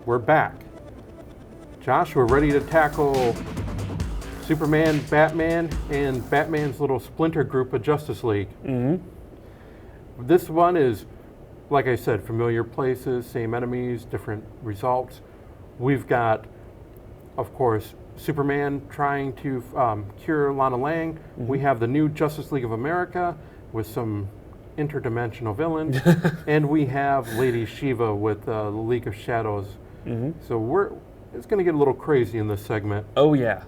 we're back. Josh, we're ready to tackle Superman, Batman, and Batman's little splinter group of Justice League. This one is, like I said, familiar places, same enemies, different results. We've got, of course, Superman trying to cure Lana Lang. We have the new Justice League of America with some interdimensional villains. And we have Lady Shiva with the League of Shadows. So it's going to get a little crazy in this segment. Oh, yeah.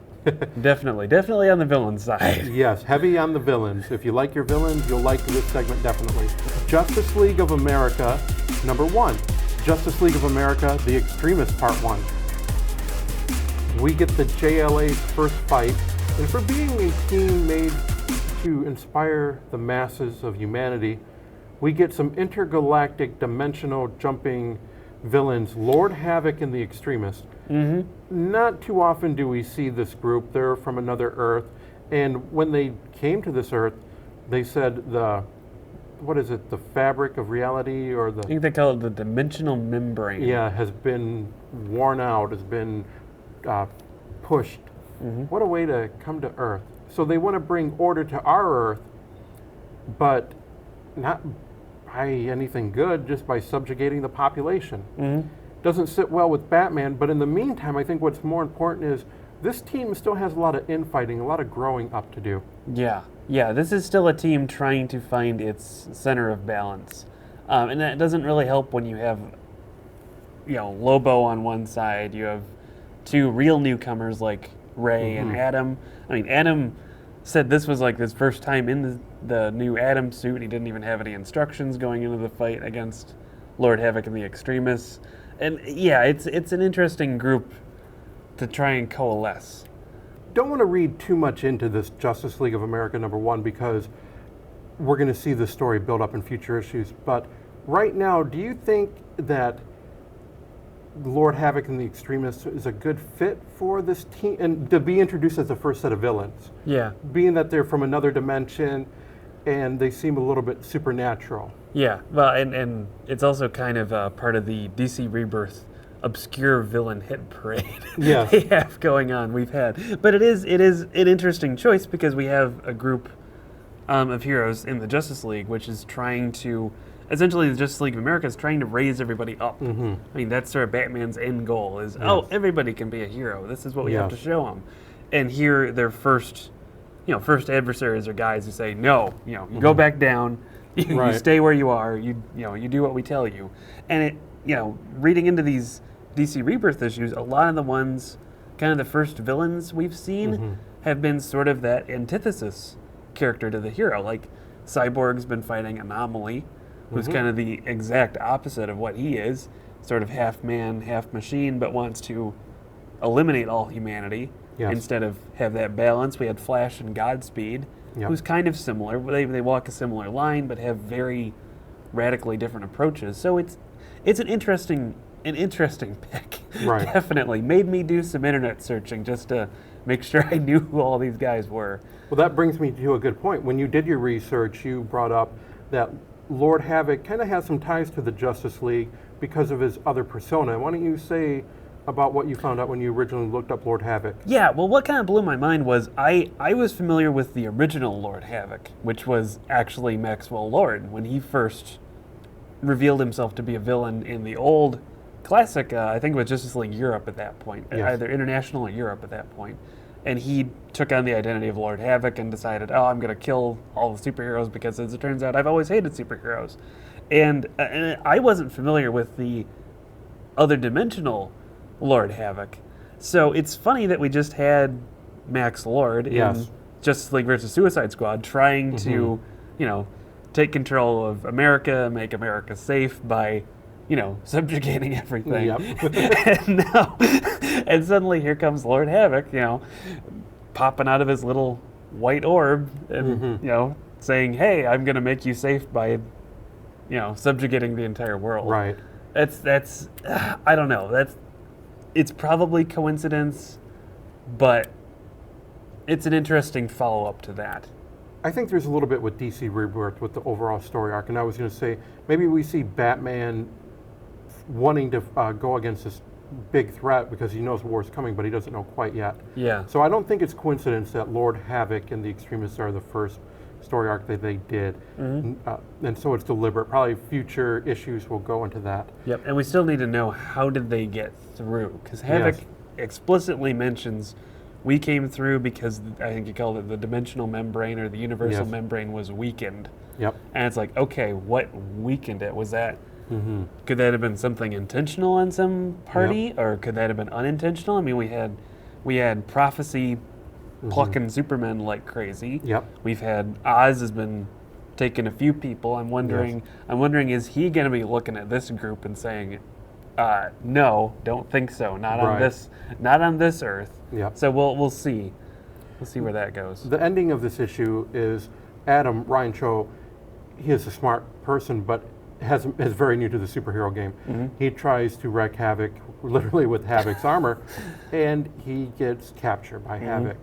Definitely on the villain side. Yes, heavy on the villains. If you like your villains, you'll like this segment definitely. Justice League of America, number 1. Justice League of America, The Extremists, Part 1. We get the JLA's first fight, and for being a team made to inspire the masses of humanity, we get some intergalactic dimensional jumping villains, Lord Havoc and the Extremists. Not too often do we see this group. They're from another Earth, and when they came to this Earth, they said the fabric of reality, or I think they call it the dimensional membrane. Yeah, has been worn out, has been pushed. What a way to come to Earth. So they want to bring order to our Earth, but not by anything good, just by subjugating the population. Doesn't sit well with Batman, but in the meantime, I think what's more important is this team still has a lot of infighting, a lot of growing up to do. Yeah, this is still a team trying to find its center of balance. And that doesn't really help when you have, Lobo on one side, you have two real newcomers like Ray and Adam. I mean, Adam said this was like his first time in the new Adam suit. He didn't even have any instructions going into the fight against Lord Havoc and the Extremists. And yeah, it's an interesting group to try and coalesce. Don't want to read too much into this Justice League of America number 1 because we're going to see the story build up in future issues. But right now, do you think that Lord Havoc and the Extremists is a good fit for this team and to be introduced as the first set of villains? Yeah. Being that they're from another dimension and they seem a little bit supernatural. Yeah, well, and it's also kind of part of the DC Rebirth obscure villain hit parade they have going on. We've had, but it is an interesting choice because we have a group of heroes in the Justice League, which is trying to essentially the Justice League of America is trying to raise everybody up. I mean, that's sort of Batman's end goal is everybody can be a hero. This is what we have to show them. And here, their first adversaries are guys who say no. You go back down. You stay where you are. You do what we tell you. And reading into these DC Rebirth issues, a lot of the ones, kind of the first villains we've seen, have been sort of that antithesis character to the hero. Like Cyborg's been fighting Anomaly, who's kind of the exact opposite of what he is, sort of half man, half machine, but wants to eliminate all humanity instead of have that balance. We had Flash and Godspeed, who's kind of similar. They walk a similar line, but have very radically different approaches. So it's an interesting pick. Right. Definitely made me do some internet searching just to make sure I knew who all these guys were. Well, that brings me to a good point. When you did your research, you brought up that Lord Havoc kind of has some ties to the Justice League because of his other persona. Why don't you say about what you found out when you originally looked up Lord Havoc? Yeah, well, what kind of blew my mind was I was familiar with the original Lord Havoc, which was actually Maxwell Lord, when he first revealed himself to be a villain in the old classic, I think it was Justice League Europe at that point, either International or Europe at that point. And he took on the identity of Lord Havoc and decided, I'm going to kill all the superheroes because, as it turns out, I've always hated superheroes. And I wasn't familiar with the other dimensional Lord Havoc. So it's funny that we just had Max Lord in Justice League versus Suicide Squad trying to, take control of America, make America safe by, subjugating everything. And suddenly here comes Lord Havoc, popping out of his little white orb and, saying, hey, I'm going to make you safe by, subjugating the entire world. Right. That's I don't know. It's probably coincidence, but it's an interesting follow-up to that. I think there's a little bit with DC Rebirth with the overall story arc, and I was going to say maybe we see Batman wanting to go against this big threat because he knows war's coming, but he doesn't know quite yet. Yeah. So I don't think it's coincidence that Lord Havoc and the Extremists are the first story arc that they did. And so it's deliberate. Probably future issues will go into that. Yep, and we still need to know how did they get through, because Havoc explicitly mentions we came through because I think he called it the dimensional membrane or the universal membrane was weakened. Yep. And it's like, okay, what weakened it? Was that, could that have been something intentional on some party, or could that have been unintentional? I mean, we had Prophecy plucking Superman like crazy. Yep. We've had Oz has been taking a few people. I'm wondering, is he going to be looking at this group and saying, no, don't think so. Not on this Earth. Yep. So we'll see. We'll see where that goes. The ending of this issue is Adam, Ryan Cho, he is a smart person, but is very new to the superhero game. He tries to wreak Havoc, literally with Havoc's armor, and he gets captured by Havoc.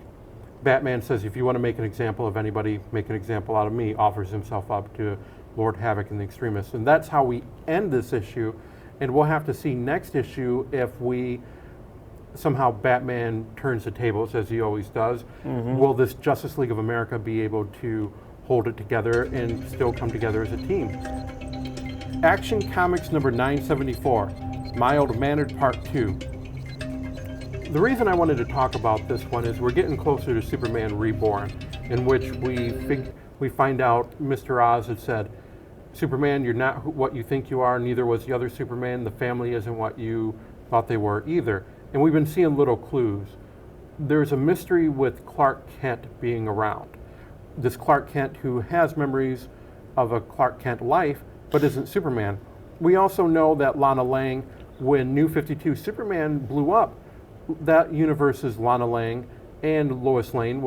Batman says, if you want to make an example of anybody, make an example out of me, offers himself up to Lord Havoc and the Extremists. And that's how we end this issue. And we'll have to see next issue if somehow Batman turns the tables, as he always does. Will this Justice League of America be able to hold it together and still come together as a team? Action Comics number 974, Mild-Mannered Part 2. The reason I wanted to talk about this one is we're getting closer to Superman Reborn, in which we find out Mr. Oz had said, Superman, you're not what you think you are, neither was the other Superman, the family isn't what you thought they were either. And we've been seeing little clues. There's a mystery with Clark Kent being around. This Clark Kent who has memories of a Clark Kent life, but isn't Superman. We also know that Lana Lang, when New 52 Superman blew up, that universe's Lana Lang and Lois Lane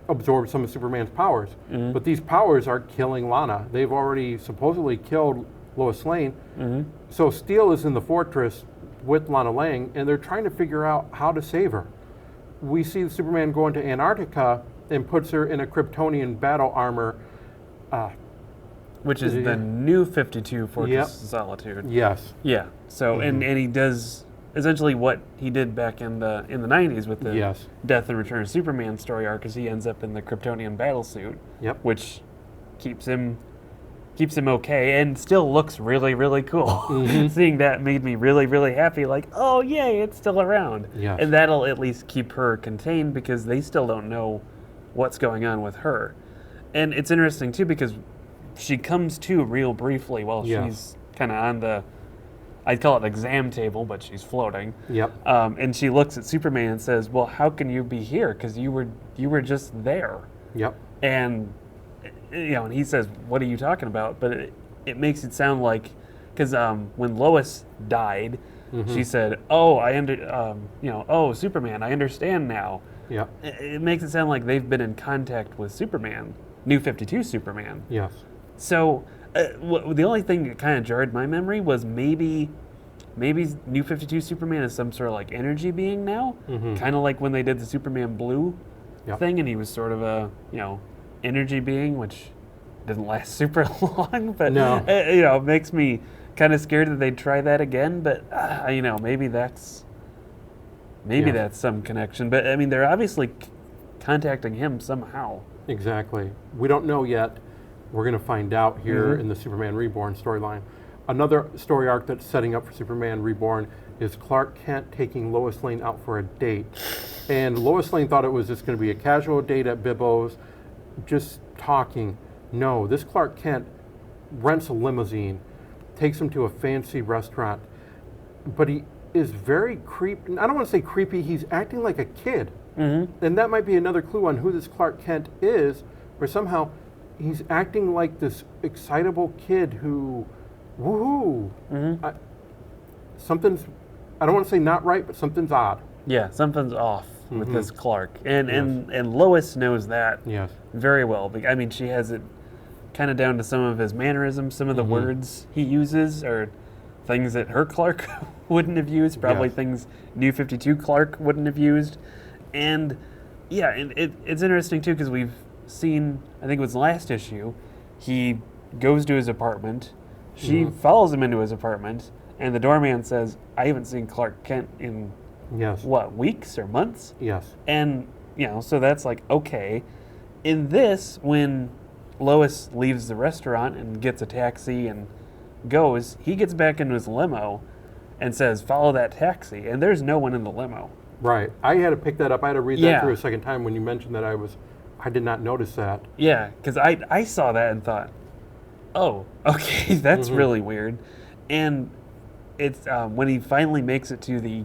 absorbed some of Superman's powers. But these powers are killing Lana. They've already supposedly killed Lois Lane. So Steel is in the fortress with Lana Lang, and they're trying to figure out how to save her. We see Superman go into Antarctica and puts her in a Kryptonian battle armor. Which is the New 52 Fortress of Solitude. Yes. Yeah. So and he does essentially what he did back in the 90s with the Death and Return of Superman story arc, is he ends up in the Kryptonian battlesuit, which keeps him okay and still looks really, really cool. Seeing that made me really, really happy. Like, oh yay, it's still around. And that'll at least keep her contained because they still don't know what's going on with her. And it's interesting too because she comes to real briefly while she's kind of on the, I'd call it exam table, but she's floating. And she looks at Superman and says, well, how can you be here? Because you were just there. And and he says, what are you talking about? But it makes it sound like, because when Lois died, she said, oh, oh, Superman, I understand now. It makes it sound like they've been in contact with Superman, New 52 Superman. So the only thing that kind of jarred my memory was maybe New 52 Superman is some sort of like energy being now, kind of like when they did the Superman Blue thing, and he was sort of a energy being, which didn't last super long, but it makes me kind of scared that they'd try that again. But maybe that's some connection. But I mean, they're obviously contacting him somehow. Exactly. We don't know yet. We're going to find out here in the Superman Reborn storyline. Another story arc that's setting up for Superman Reborn is Clark Kent taking Lois Lane out for a date. And Lois Lane thought it was just going to be a casual date at Bibbo's, just talking. No, this Clark Kent rents a limousine, takes him to a fancy restaurant, but he is very creepy. I don't want to say creepy, he's acting like a kid. And that might be another clue on who this Clark Kent is, where somehow he's acting like this excitable kid who, woohoo. Something's, I don't want to say not right, but something's odd. Yeah, something's off with this Clark. And Lois knows that very well. I mean, she has it kind of down to some of his mannerisms, some of the words he uses are things that her Clark wouldn't have used, probably things New 52 Clark wouldn't have used. And it's interesting too, because we've seen, I think it was last issue, he goes to his apartment, she follows him into his apartment, And the doorman says, I haven't seen Clark Kent in, Yes. what, weeks or months? Yes. And, so that's like, okay. In this, when Lois leaves the restaurant and gets a taxi and goes, he gets back into his limo and says, follow that taxi. And there's no one in the limo. Right. I had to pick that up. I had to read that through a second time when you mentioned that. I did not notice that. Yeah, because I saw that and thought, oh, okay, that's really weird. And it's when he finally makes it to the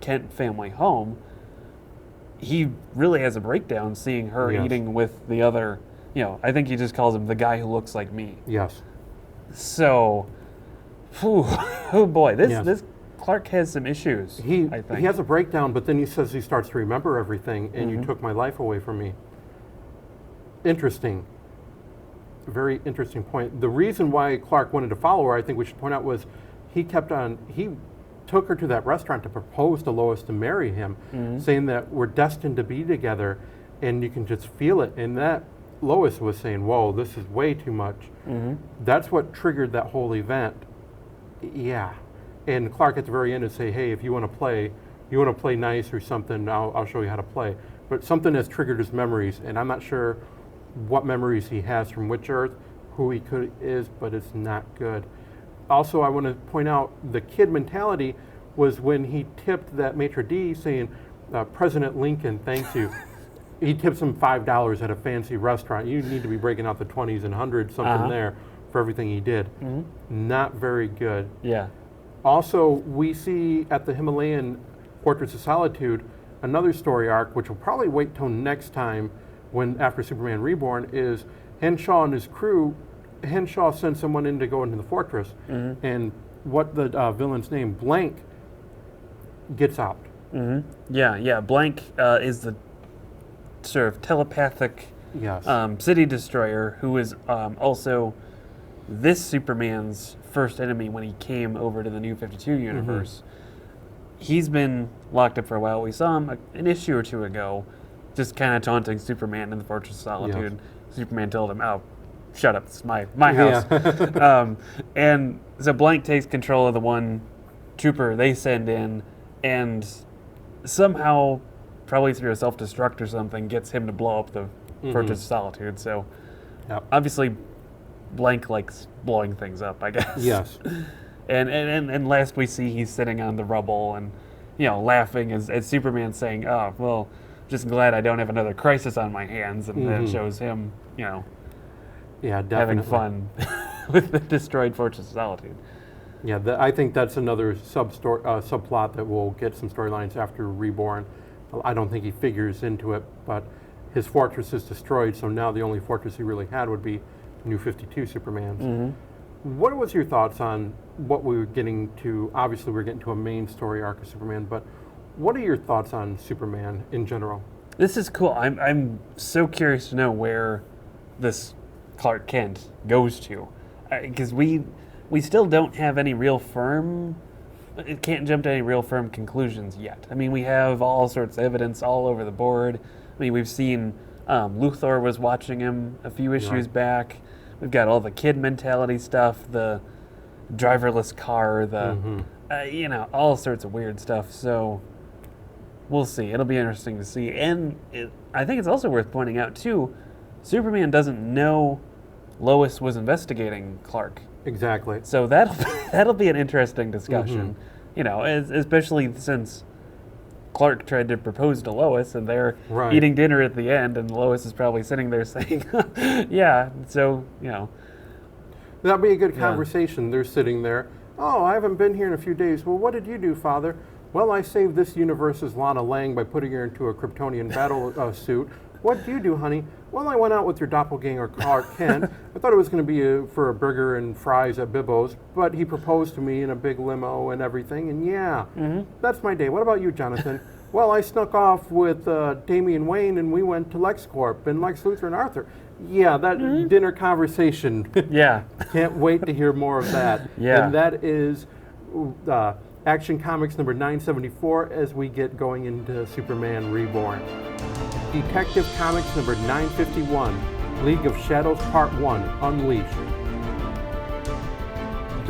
Kent family home, he really has a breakdown seeing her eating with the other, I think he just calls him the guy who looks like me. Yes. So, oh boy, this Clark has some issues, I think. He has a breakdown, but then he says he starts to remember everything, and you took my life away from me. Interesting. Very interesting point. The reason why Clark wanted to follow her, I think we should point out, was he took her to that restaurant to propose to Lois to marry him, saying that we're destined to be together, and you can just feel it. And that Lois was saying, whoa, this is way too much. That's what triggered that whole event. Yeah. And Clark at the very end would say, hey, if you want to play nice or something, I'll show you how to play. But something has triggered his memories, and I'm not sure what memories he has from which Earth, who he is, but it's not good. Also, I want to point out the kid mentality was when he tipped that maitre d' saying, President Lincoln, thanks you. He tips him $5 at a fancy restaurant. You need to be breaking out the 20s and 100s, something there, for everything he did. Not very good. Yeah. Also, we see at the Himalayan Fortress of Solitude another story arc, which will probably wait till next time after Superman Reborn, is Henshaw and his crew. Henshaw sends someone in to go into the fortress, and what the villain's name, Blank, gets out. Yeah. Blank is the sort of telepathic city destroyer who is also this Superman's first enemy when he came over to the New 52 universe. He's been locked up for a while. We saw him an issue or two ago, just kind of taunting Superman in the Fortress of Solitude. Superman told him, oh, shut up, it's my house. And so Blank takes control of the one trooper they send in, and somehow, probably through a self-destruct or something, gets him to blow up the Fortress of Solitude. So obviously Blank likes blowing things up, I guess. Yes. And last we see, he's sitting on the rubble and, laughing as Superman saying, oh, well, just glad I don't have another crisis on my hands. And then it shows him, having fun with the destroyed Fortress of Solitude. Yeah, I think that's another subplot that will get some storylines after Reborn. I don't think he figures into it, but his fortress is destroyed, so now the only fortress he really had would be New 52 Superman's. What was your thoughts on what we were getting to? Obviously, we're getting to a main story arc of Superman, but what are your thoughts on Superman in general? This is cool. I'm so curious to know where this Clark Kent goes to, because we still don't have any real firm. It can't jump to any real firm conclusions yet. I mean, we have all sorts of evidence all over the board. I mean, we've seen Luthor was watching him a few issues back. We've got all the kid mentality stuff, the driverless car, all sorts of weird stuff. So we'll see. It'll be interesting to see. And I think it's also worth pointing out, too, Superman doesn't know Lois was investigating Clark. Exactly. So that'll be an interesting discussion, especially since Clark tried to propose to Lois, and they're eating dinner at the end, and Lois is probably sitting there saying, yeah, so, That'd be a good conversation. They're sitting there, oh, I haven't been here in a few days. Well, what did you do, Father? Well, I saved this universe's Lana Lang by putting her into a Kryptonian battle suit. What did you do, honey? Well, I went out with your doppelganger, Clark Kent. I thought it was going to be for a burger and fries at Bibbo's, but he proposed to me in a big limo and everything, and that's my day. What about you, Jonathan? Well, I snuck off with Damian Wayne, and we went to LexCorp, and Lex Luthor and Arthur. Yeah, that dinner conversation. Yeah. Can't wait to hear more of that. Yeah. And that is Action Comics number 974 as we get going into Superman Reborn. Detective Comics number 951, League of Shadows Part 1, Unleashed.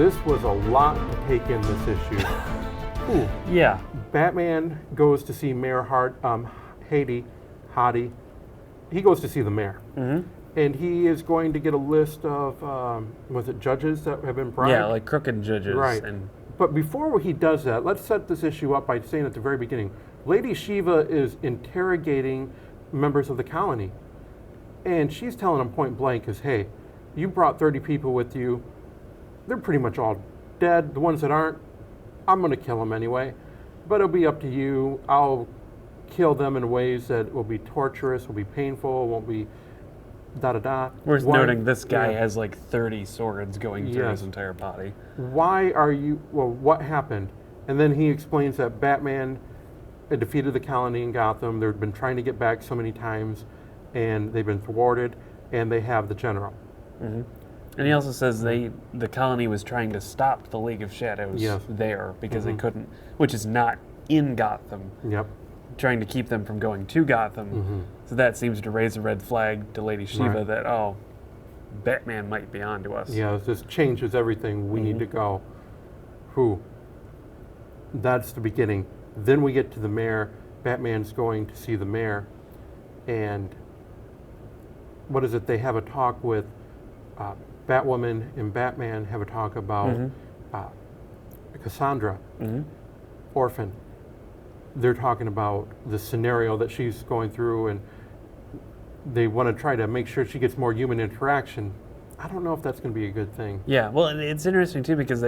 this was a lot to take in this issue. Ooh. Yeah. Batman goes to see Mayor Hottie. He goes to see the mayor. Mm-hmm. And he is going to get a list of, was it judges that have been bribed? Yeah, like crooked judges. Right. And but before he does that, let's set this issue up by saying at the very beginning, Lady Shiva is interrogating members of the colony. And she's telling them point blank is, hey, you brought 30 people with you. They're pretty much all dead. The ones that aren't, I'm going to kill them anyway. But it'll be up to you. I'll kill them in ways that will be torturous, will be painful, won't be da-da-da. Worth noting, this guy has like 30 swords going through his entire body. Why are you, well, what happened? And then he explains that Batman defeated the colony in Gotham. They've been trying to get back so many times, and they've been thwarted, and they have the general. Mm-hmm. And he also says the colony was trying to stop the League of Shadows there because they couldn't, which is not in Gotham. Yep. Trying to keep them from going to Gotham. So that seems to raise a red flag to Lady Shiva that, oh, Batman might be on to us. Yeah, this changes everything. We need to go. That's the beginning. Then we get to the mayor. Batman's going to see the mayor. And what is it? They have a talk with Batwoman and Batman have a talk about Cassandra, orphan. They're talking about the scenario that she's going through, and they want to try to make sure she gets more human interaction. I don't know if that's going to be a good thing. Yeah, well, it's interesting, too, because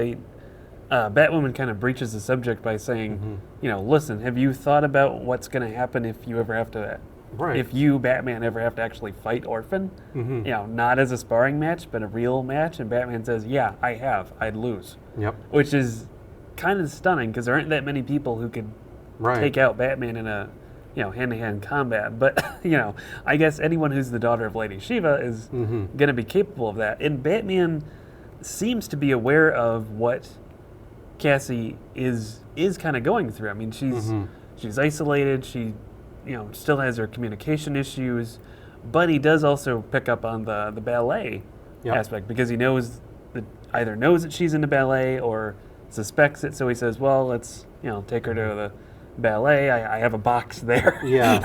Batwoman kind of breaches the subject by saying, you know, listen, have you thought about what's going to happen if you ever have to, if you, Batman, ever have to actually fight Orphan? You know, not as a sparring match, but a real match? And Batman says, yeah, I have. I'd lose. Yep. Which is kind of stunning, because there aren't that many people who could take out Batman in a, you know, hand-to-hand combat. But, you know, I guess anyone who's the daughter of Lady Shiva is going to be capable of that. And Batman seems to be aware of what Cassie is kind of going through. I mean, she's isolated. She, you know, still has her communication issues. But he does also pick up on the ballet aspect, because he either knows that she's into ballet or suspects it. So he says, well, let's, you know, take her to the ballet. I have a box there. Yeah.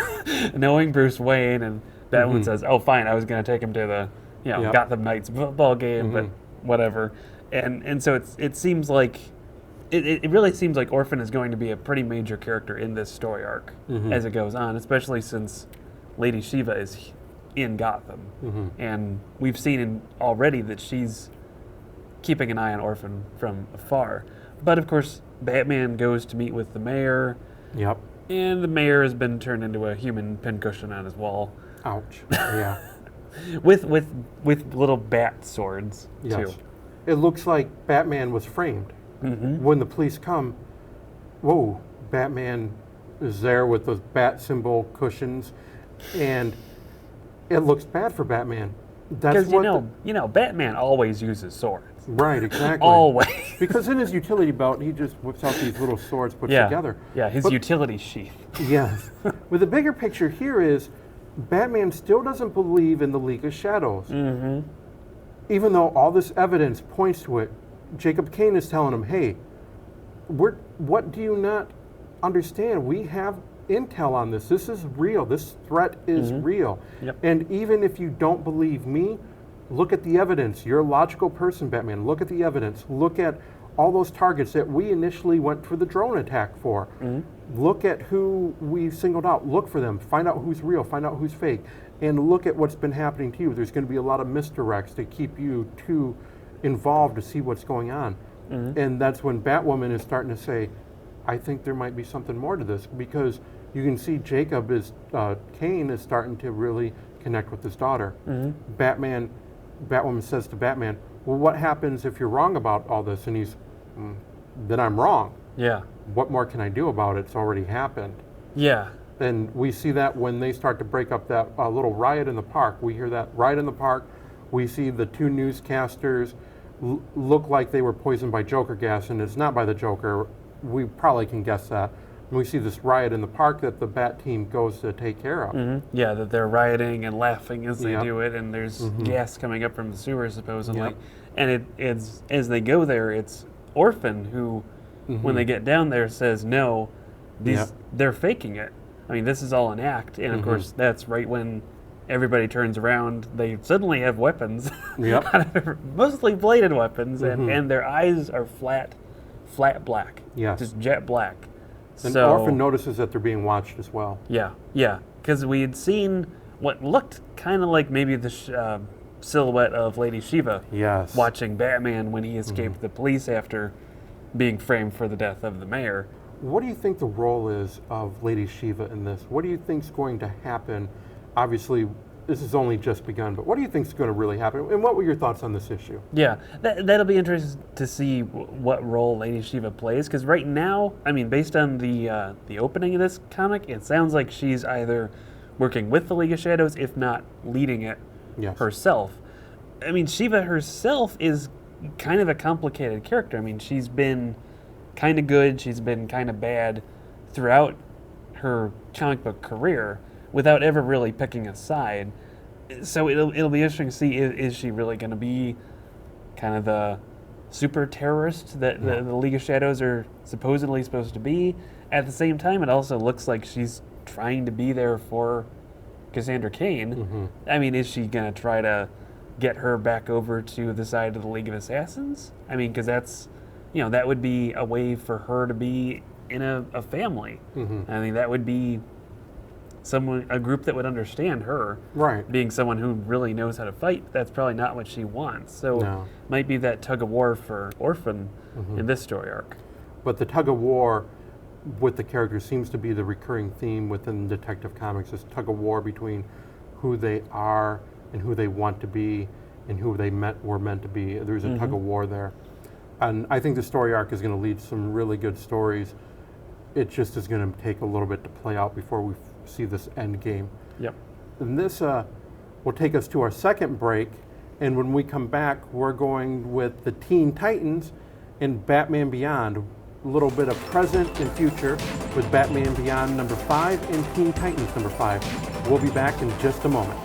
Knowing Bruce Wayne, and Batwoman says, oh, fine, I was going to take him to the, you know, Gotham Knights football game, but whatever. And so it seems like, it really seems like Orphan is going to be a pretty major character in this story arc as it goes on, especially since Lady Shiva is in Gotham. And we've seen already that she's keeping an eye on Orphan from afar. But of course, Batman goes to meet with the mayor. Yep. And the mayor has been turned into a human pincushion on his wall. Ouch. Yeah. with little bat swords too. It looks like Batman was framed. When the police come, whoa, Batman is there with those bat symbol cushions, and it looks bad for Batman. Because you know, Batman always uses swords. Right, exactly. Always. Because in his utility belt, he just whips out these little swords put together. Yeah, his utility sheath. Yes. But the bigger picture here is Batman still doesn't believe in the League of Shadows. Even though all this evidence points to it, Jacob Kane is telling him, hey, what do you not understand? We have intel on this. This is real. This threat is real. And even if you don't believe me, look at the evidence. You're a logical person, Batman. Look at the evidence. Look at all those targets that we initially went for the drone attack for. Look at who we singled out. Look for them. Find out who's real. Find out who's fake. And look at what's been happening to you. There's going to be a lot of misdirects to keep you too involved to see what's going on. And that's when Batwoman is starting to say, I think there might be something more to this, because you can see Kane is starting to really connect with his daughter. Batwoman says to Batman, well, what happens if you're wrong about all this? And he's, then I'm wrong. Yeah. What more can I do about it? It's already happened. Yeah. And we see that when they start to break up that little riot in the park. We hear that riot in the park. We see the two newscasters look like they were poisoned by Joker gas, and it's not by the Joker. We probably can guess that. And we see this riot in the park that the Bat team goes to take care of. Yeah, that they're rioting and laughing as they do it, and there's gas coming up from the sewers, supposedly. And it's as they go there, it's Orphan who, when they get down there, says no, they're faking it. I mean, this is all an act, and of course that's right when everybody turns around. They suddenly have weapons, mostly bladed weapons, and their eyes are flat black, just jet black. And so, Orphan notices that they're being watched as well. Yeah, because we had seen what looked kind of like maybe the silhouette of Lady Shiva watching Batman when he escaped the police after being framed for the death of the mayor. What do you think the role is of Lady Shiva in this? What do you think is going to happen? Obviously, this has only just begun, but what do you think is going to really happen? And what were your thoughts on this issue? Yeah, that'll be interesting to see what role Lady Shiva plays, because right now, I mean, based on the opening of this comic, it sounds like she's either working with the League of Shadows, if not leading it herself. I mean, Shiva herself is kind of a complicated character. I mean, she's been kind of good, she's been kind of bad throughout her comic book career without ever really picking a side. So it'll be interesting to see, is she really going to be kind of the super terrorist that the League of Shadows are supposedly supposed to be? At the same time, it also looks like she's trying to be there for Cassandra Cain. I mean, is she going to try to get her back over to the side of the League of Assassins? I mean, because that's, that would be a way for her to be in a family. I mean, that would be a group that would understand her. Right. Being someone who really knows how to fight, that's probably not what she wants. So might be that tug of war for Orphan in this story arc. But the tug of war with the characters seems to be the recurring theme within Detective Comics, this tug of war between who they are and who they want to be and who they were meant to be. There's a tug of war there. And I think the story arc is going to lead some really good stories. It just is going to take a little bit to play out before we see this end game. Yep. And this will take us to our second break. And when we come back, we're going with the Teen Titans and Batman Beyond. A little bit of present and future with Batman Beyond number 5 and Teen Titans number 5. We'll be back in just a moment.